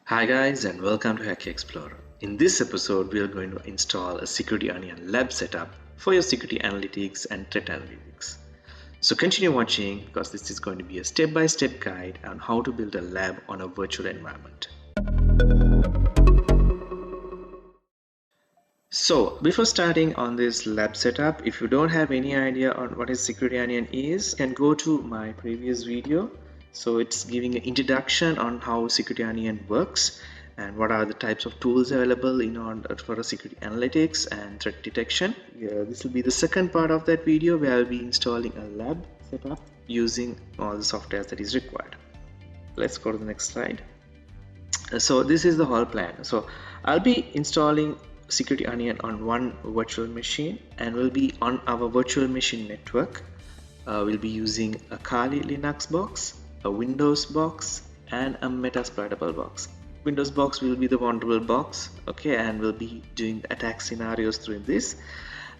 Hi guys and welcome to Hack Explorer. In this episode we are going to install a Security Onion lab setup for your security analytics and threat analytics. So continue watching because this is going to be a step-by-step guide on how to build a lab on a virtual environment. So before starting on this lab setup, if you don't have any idea on what is Security Onion is, you can go to my previous video. So it's giving an introduction on how Security Onion works and what are the types of tools available in order for a security analytics and threat detection. This will be the second part of that video where I'll be installing a lab setup using all the software that is required. Let's go to the next slide. So this is the whole plan. So I'll be installing Security Onion on one virtual machine and will be on our virtual machine network. We'll be using a Kali Linux box, a Windows box, and a Metasploitable box. Windows box will be the vulnerable box, okay, and we'll be doing the attack scenarios through this.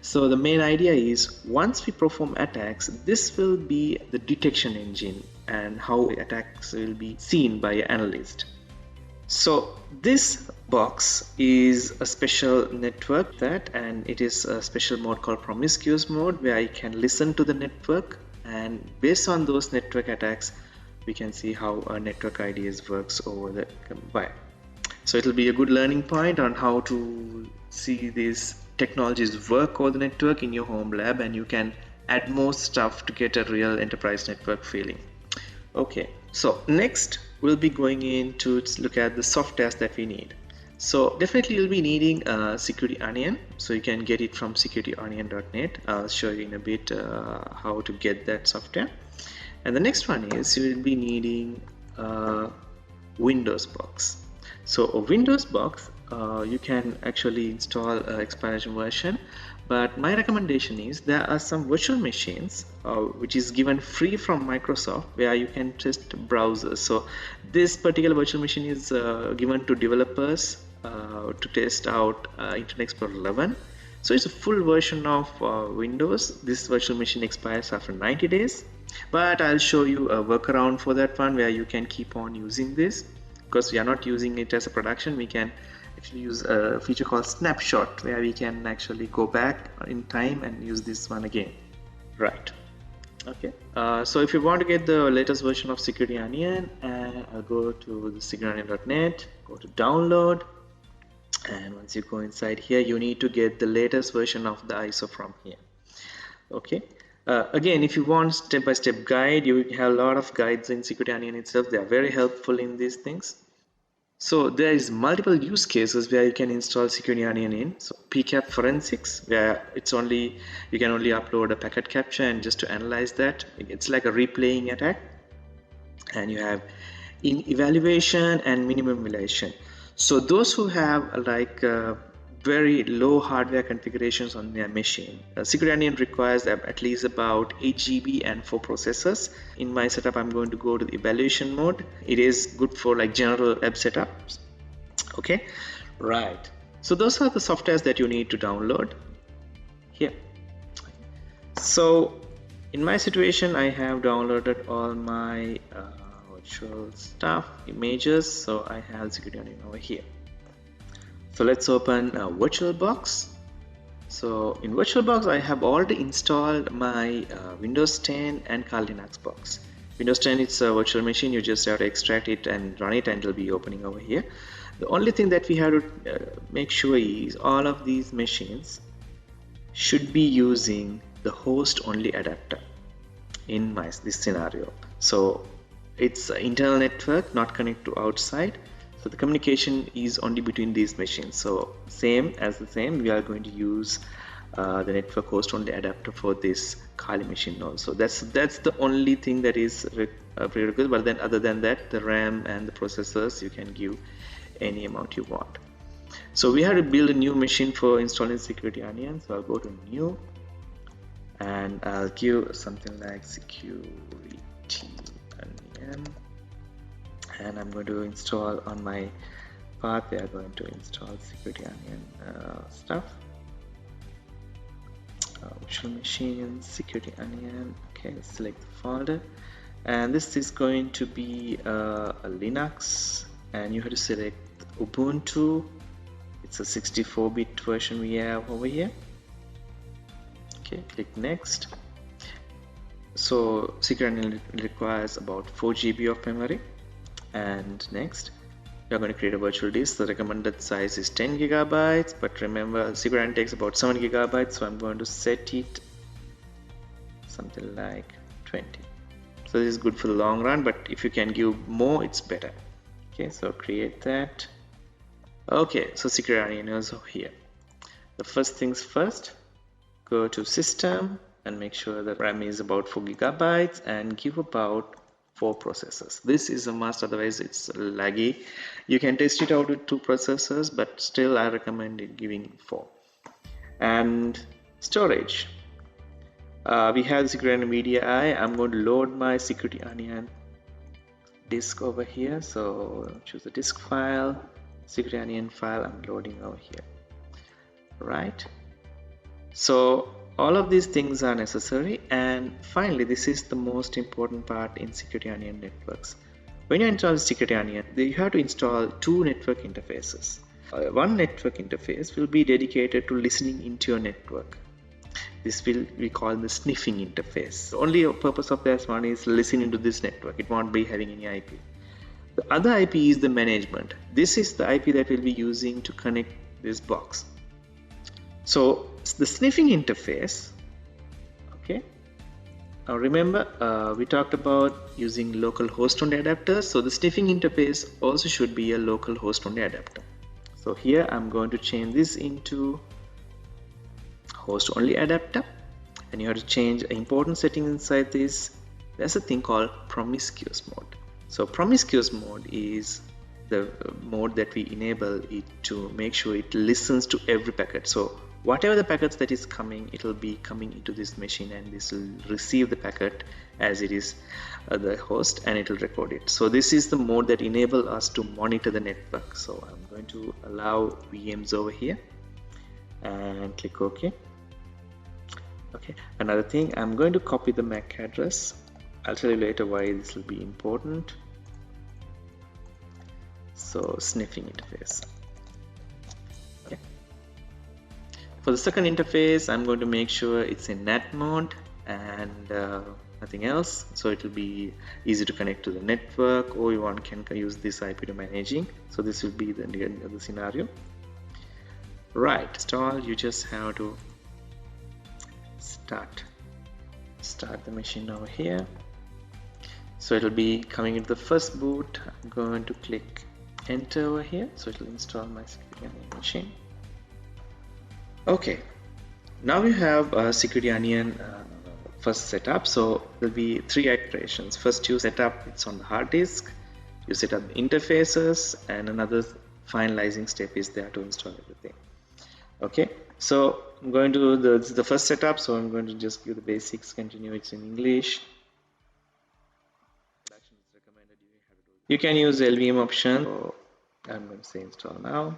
So the main idea is once we perform attacks, this will be the detection engine and how attacks will be seen by an analyst. So this box is a special network and it is a special mode called promiscuous mode where I can listen to the network, and based on those network attacks we can see how a network IDS works over the wire. So it will be a good learning point on how to see these technologies work over the network in your home lab, and you can add more stuff to get a real enterprise network feeling. Okay, so next we'll be going in to look at the softwares that we need. So definitely you'll be needing Security Onion, so you can get it from securityonion.net. I'll show you in a bit how to get that software. And the next one is you will be needing a Windows box. So a Windows box, you can actually install an expansion version, but my recommendation is there are some virtual machines which is given free from Microsoft where you can test browsers. So this particular virtual machine is given to developers to test out Internet Explorer 11. So it's a full version of Windows. This virtual machine expires after 90 days, but I'll show you a workaround for that one where you can keep on using this. Because we are not using it as a production, we can actually use a feature called snapshot where we can actually go back in time and use this one again. Right. Okay. So if you want to get the latest version of Security Onion, I'll go to the securityonion.net, go to download, and once you go inside here, you need to get the latest version of the ISO from here. Okay. Again, if you want step-by-step guide, you have a lot of guides in Security Onion itself. They are very helpful in these things. So there is multiple use cases where you can install Security Onion in. So PCAP forensics, where you can only upload a packet capture and just to analyze that. It's like a replaying attack. And you have in evaluation and minimum violation. So those who have like very low hardware configurations on their machine, Security Onion requires at least about 8 GB and 4 processors. In my setup, I'm going to go to the evaluation mode. It is good for like general web setups. Okay, right. So those are the softwares that you need to download here. So in my situation, I have downloaded all my virtual stuff, images. So I have Security Onion over here. So let's open VirtualBox. So in VirtualBox, I have already installed my Windows 10 and Kali Linux box. Windows 10, it's a virtual machine. You just have to extract it and run it, and it'll be opening over here. The only thing that we have to make sure is all of these machines should be using the host-only adapter in this scenario. So it's an internal network, not connected to outside. So the communication is only between these machines. So same, we are going to use the network host only adapter for this Kali machine also. That's the only thing that is prerequisite. But then other than that, the RAM and the processors, you can give any amount you want. So we have to build a new machine for installing Security Onion. So I'll go to new and I'll give something like Security Onion. And I'm going to install on my path. We are going to install Security Onion stuff. Virtual machine, Security Onion. Okay, select the folder, and this is going to be a Linux and you have to select Ubuntu. It's a 64-bit version we have over here. Okay, click next. So Security Onion requires about 4 GB of memory, and next you're going to create a virtual disk. The recommended size is 10 GB, but remember Security Onion takes about 7 GB, so I'm going to set it something like 20. So this is good for the long run, but if you can give more, it's better. Okay, so create that. Okay, so Security Onion is here. The first things first, go to System and make sure the RAM is about 4 GB and give about 4 processors. This is a must, otherwise it's laggy. You can test it out with 2 processors, but still I recommend it giving 4. And storage. We have Security Onion Media I. I'm going to load my Security Onion disk over here. So choose the disk file, Security Onion file. I'm loading over here. Right. So all of these things are necessary, and finally this is the most important part in Security Onion networks. When you install Security Onion, you have to install 2 network interfaces. One network interface will be dedicated to listening into your network. This will be called the sniffing interface. The only purpose of this one is listening to this network. It won't be having any IP. The other IP is the management. This is the IP that we'll be using to connect this box. So the sniffing interface, okay. Now remember, we talked about using local host only adapters. So the sniffing interface also should be a local host only adapter. So here I'm going to change this into host only adapter, and you have to change an important setting inside this. There's a thing called promiscuous mode. So promiscuous mode is the mode that we enable it to make sure it listens to every packet. So whatever the packets that is coming, it will be coming into this machine, and this will receive the packet as it is the host, and it will record it. So this is the mode that enable us to monitor the network. So I'm going to allow VMs over here and click OK. Okay, another thing, I'm going to copy the MAC address. I'll tell you later why this will be important. So sniffing interface. Okay. For the second interface, I'm going to make sure it's in NAT mode and nothing else. So it will be easy to connect to the network, or one can use this IP to managing. So this will be the other scenario. Right, install. You just have to start the machine over here. So it will be coming into the first boot. I'm going to click enter over here, so it will install my Security Onion machine. Okay, now we have a Security Onion first setup. So there will be 3 iterations. First you set up it's on the hard disk, you set up the interfaces, and another finalizing step is there to install everything. Okay, so I'm going to this is the first setup, so I'm going to just give the basics, continue it's in English. You can use LVM option. So I'm going to say install now,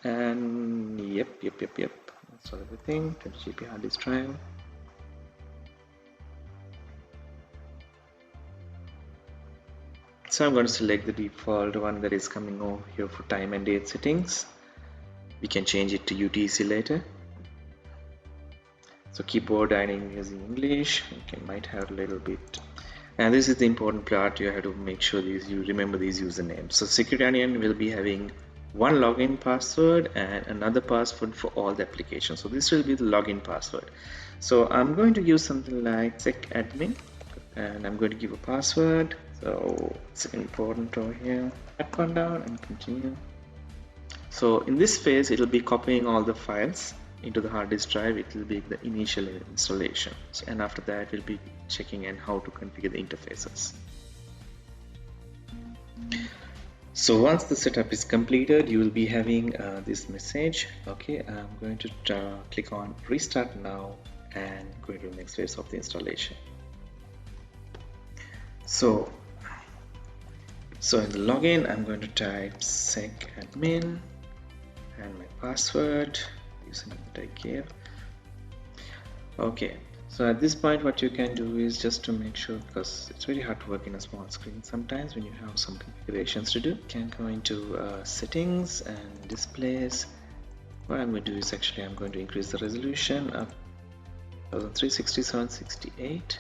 and yep, install everything. 20 GB hard disk drive. So I'm going to select the default one that is coming over here for time and date settings. We can change it to UTC later. So keyboard dining using English. You might have a little bit. And this is the important part. You have to make sure you remember these usernames. So Security Onion will be having one login password and another password for all the applications. So this will be the login password. So I'm going to use something like secadmin, and I'm going to give a password. So it's important over here. That one down and continue. So in this phase, it will be copying all the files into the hard disk drive. It will be the initial installation, and after that we'll be checking and how to configure the interfaces. So once the setup is completed, you will be having this message. Okay, I'm going to click on restart now and go to the next phase of the installation. So in the login, I'm going to type secadmin and my password using that I gave. Okay, So at this point what you can do is just to make sure, because it's very hard to work in a small screen sometimes when you have some configurations to do, you can go into settings and displays. What I'm going to do is actually I'm going to increase the resolution up 136768,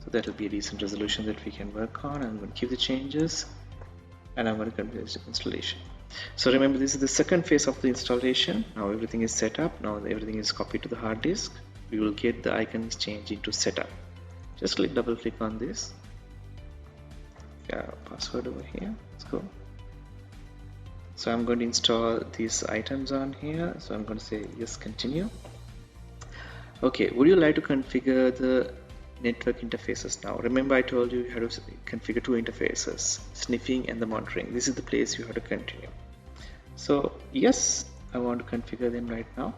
so that will be a decent resolution that we can work on. I'm going to keep the changes and I'm going to complete the installation. So remember, this is the second phase of the installation. Now everything is set up, now everything is copied to the hard disk. We will get the icons changed into setup. Just double click on this. Password over here, let's go. So I'm going to install these items on here, so I'm going to say yes, continue. Okay, would you like to configure the network interfaces now? Remember I told you how to configure two interfaces, sniffing and the monitoring. This is the place you have to continue. So yes, I want to configure them right now.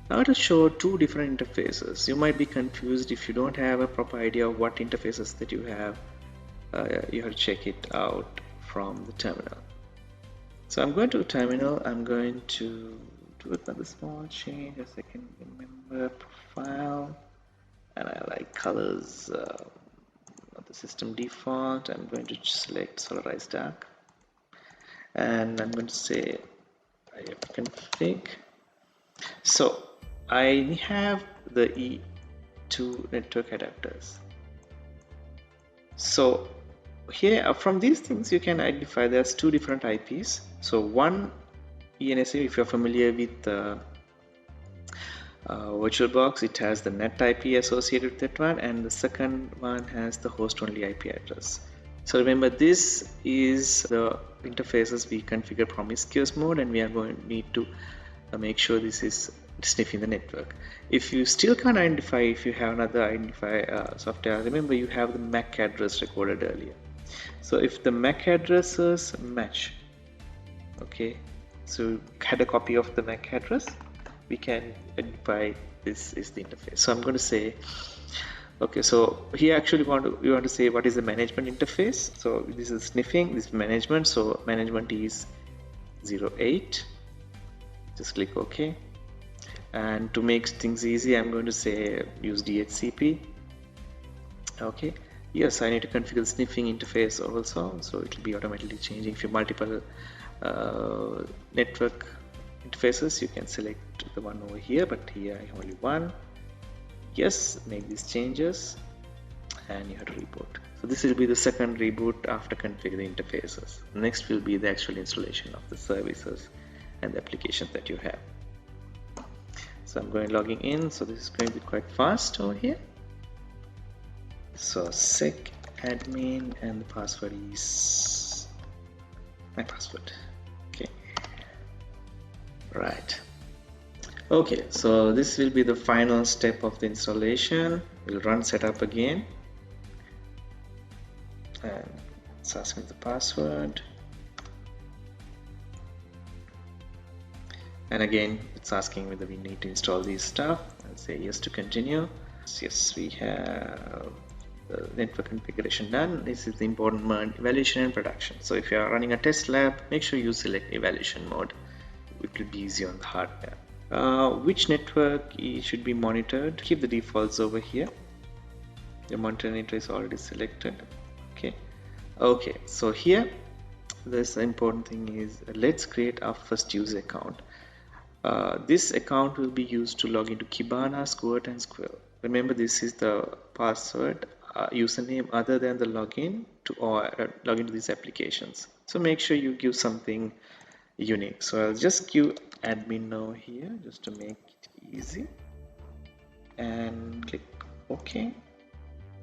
Now it will show two different interfaces. You might be confused if you don't have a proper idea of what interfaces that you have. You have to check it out from the terminal. So I'm going to terminal. I'm going to do another small change, as I can remember. Profile, and I like colors of the system default. I'm going to select Solarize Dark, and I'm going to say I have config. So I have the E2 network adapters. So here from these things you can identify there's two different IPs. So one ENSA, if you're familiar with VirtualBox, it has the net IP associated with that one, and the second one has the host only IP address. So remember, this is the interfaces we configure promiscuous mode, and we are going to need to make sure this is sniffing the network. If you still can't identify, if you have another identify software, remember you have the MAC address recorded earlier. So if the MAC addresses match, okay, so had a copy of the MAC address, we can identify this is the interface. So I'm going to say, okay, so here actually we want to say what is the management interface. So this is sniffing, this is management. So management is 08. Just click OK. And to make things easy, I'm going to say use DHCP. Okay. Yes, I need to configure the sniffing interface also, so it will be automatically changing. If you multiple network interfaces, you can select the one over here, but here I have only one. Yes, make these changes, and you have to reboot. So this will be the second reboot after configuring the interfaces. Next will be the actual installation of the services and the applications that you have. So I'm logging in, so this is going to be quite fast over here. So sec admin, and the password is my password. Okay, right. Okay, so this will be the final step of the installation. We'll run setup again, and it's asking the password, and again it's asking whether we need to install these stuff. I'll say yes to continue. Yes, we have the network configuration done. This is the important mode, evaluation and production. So if you are running a test lab, make sure you select evaluation mode. It will be easy on the hardware. Which network should be monitored? Keep the defaults over here. The monitor network is already selected. Okay, so here this important thing is let's create our first user account. This account will be used to log into Kibana, Squirt and Squill. Remember, this is the password username other than the login to log into these applications. So make sure you give something unique. So I'll just give admin now here just to make it easy, and click OK.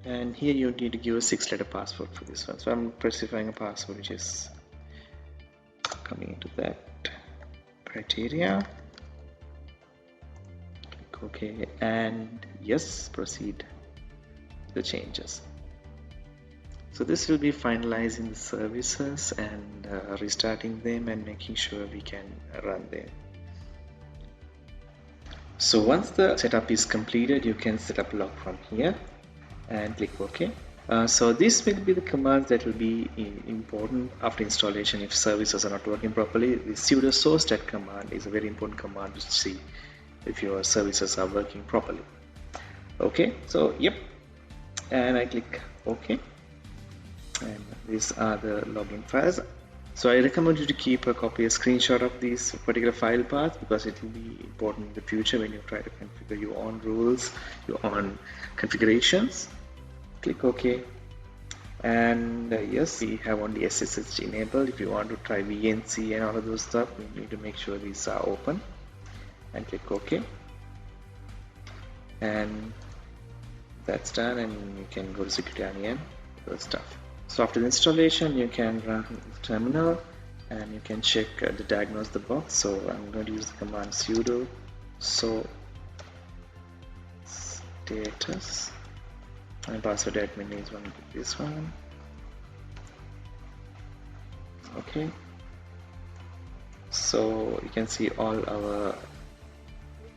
And here you need to give a 6-letter password for this one. So I'm specifying a password which is coming into that criteria. Click OK, and yes, proceed the changes. So this will be finalizing the services and restarting them and making sure we can run them. So once the setup is completed, you can set up log from here and click OK. So this will be the commands that will be important after installation if services are not working properly. The sudo source.dat command is a very important command to see if your services are working properly. Okay, so yep, and I click OK, and these are the login files. So I recommend you to keep a screenshot of this particular file path, because it will be important in the future when you try to configure your own rules, your own configurations. Click OK. And yes, we have only SSH enabled. If you want to try VNC and all of those stuff, we need to make sure these are open, and click OK. And that's done, and you can go to security onion, those stuff. So after the installation, you can run the terminal and you can check the diagnose the box. So I'm going to use the command sudo so status, and password admin is this one. Okay, so you can see all our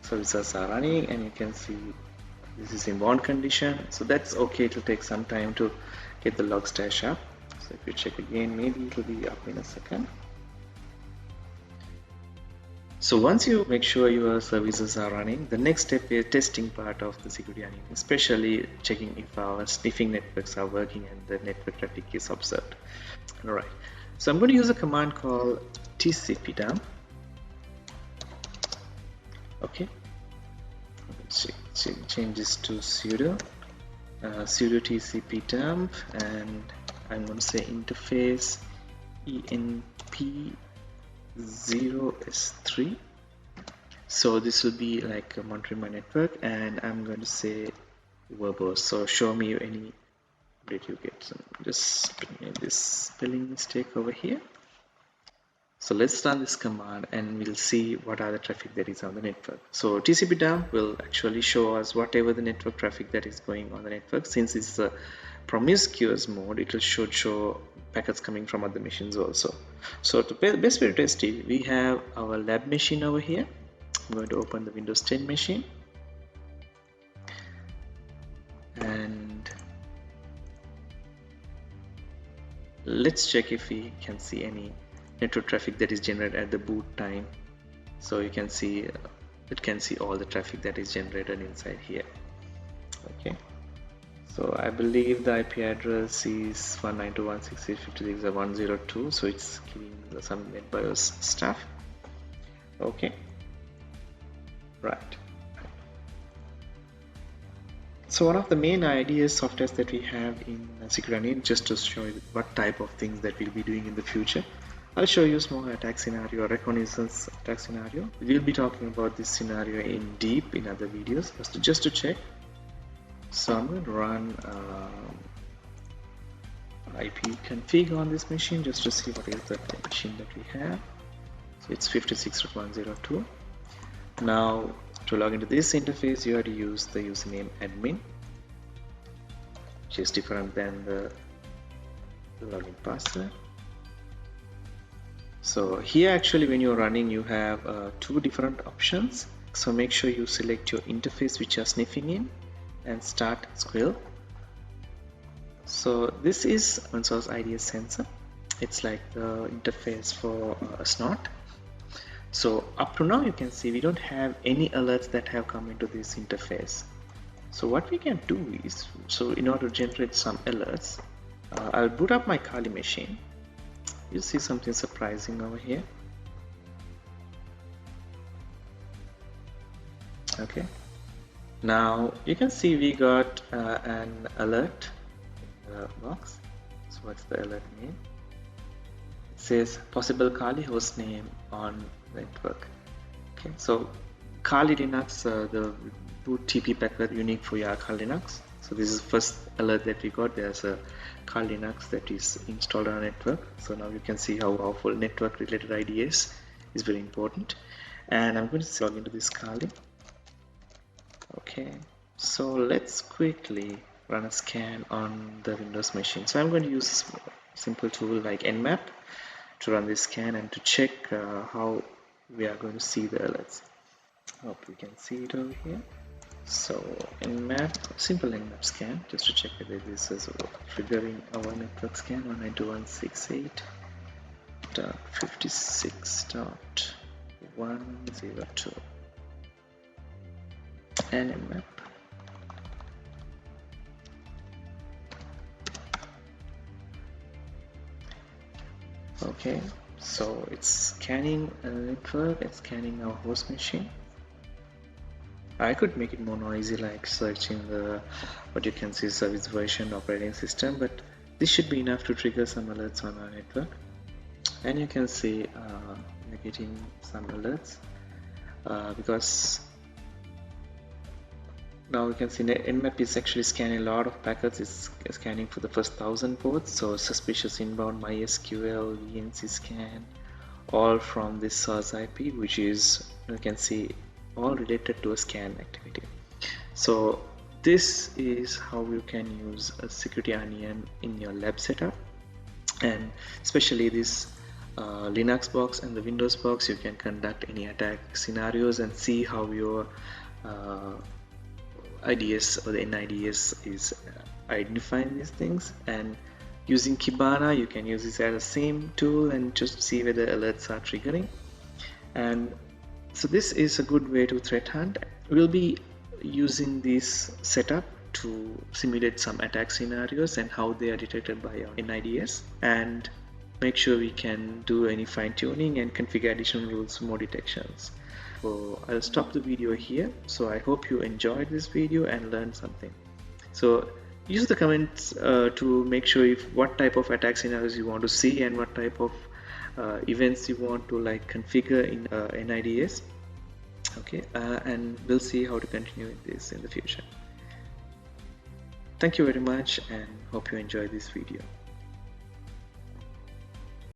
services are running, and you can see this is in bound condition, so that's okay. It will take some time to get the log stash up. So if you check again, maybe it will be up in a second. So once you make sure your services are running, the next step is testing part of the security onion, especially checking if our sniffing networks are working and the network traffic is observed. Alright, so I'm going to use a command called tcpdump. Okay, change this to sudo tcpdump, and I'm going to say interface enp0s3. so this will be like monitoring my network, and I'm going to say verbose. So show me any update you get. So just put this spelling mistake over here. So let's run this command and we'll see what are the traffic that is on the network. So tcpdump will actually show us whatever the network traffic that is going on the network. Since it's a promiscuous mode, it will show packets coming from other machines also. So to best way to test it, we have our lab machine over here. I'm going to open the Windows 10 machine, and let's check if we can see any network traffic that is generated at the boot time. So you can see it can see all the traffic that is generated inside here. Okay, so I believe the IP address is 192.168.56.102, so it's giving some NetBIOS stuff. Okay, right. So one of the main ideas softwares that we have in security onion, just to show you what type of things that we'll be doing in the future. I'll show you a small attack scenario or reconnaissance attack scenario. We'll be talking about this scenario in deep in other videos, just to check. So I'm going to run IP config on this machine just to see what is the machine that we have. So it's 56.102. Now to log into this interface, you have to use the username admin, which is different than the login password. So here actually when you're running, you have two different options. So make sure you select your interface which you're sniffing in and start squirrel. So this is open source IDS sensor. It's like the interface for a snot. So up to now you can see we don't have any alerts that have come into this interface. So what we can do is, so in order to generate some alerts, I'll boot up my Kali machine. You see something surprising over here. Okay, now you can see we got an alert in the box. So what's the alert name? It says possible Kali host name on network. Okay, so Kali Linux, the boot TP packet unique for your Kali Linux. So this is the first alert that we got. There's a Kali Linux that is installed on a network. So now you can see how powerful network related IDS is very important. And I'm going to log into this Kali. Okay, so let's quickly run a scan on the Windows machine. So I'm going to use a simple tool like Nmap to run this scan and to check how we are going to see the alerts. Hope you can see it over here. So Nmap, simple Nmap scan, just to check whether this is triggering our network scan on 192.168.56.102 and Nmap. Okay, so it's scanning a network, it's scanning our host machine. I could make it more noisy, like searching the what you can see service version operating system, but this should be enough to trigger some alerts on our network. And you can see we're getting some alerts because now we can see Nmap is actually scanning a lot of packets. It's scanning for the first 1,000 ports, so suspicious inbound, MySQL, VNC scan, all from this source IP, which is, you can see, all related to a scan activity. So this is how you can use a security onion in your lab setup, and especially this Linux box and the Windows box, you can conduct any attack scenarios and see how your IDS or the NIDS is identifying these things. And using Kibana, you can use this as the same tool and just see whether alerts are triggering. And so this is a good way to threat hunt. We'll be using this setup to simulate some attack scenarios and how they are detected by our NIDS, and make sure we can do any fine-tuning and configure additional rules for more detections. So I'll stop the video here. So I hope you enjoyed this video and learned something. So use the comments to make sure if what type of attack scenarios you want to see and what type of events you want to like configure in NIDS. Okay, and we'll see how to continue with this in the future. Thank you very much and hope you enjoyed this video.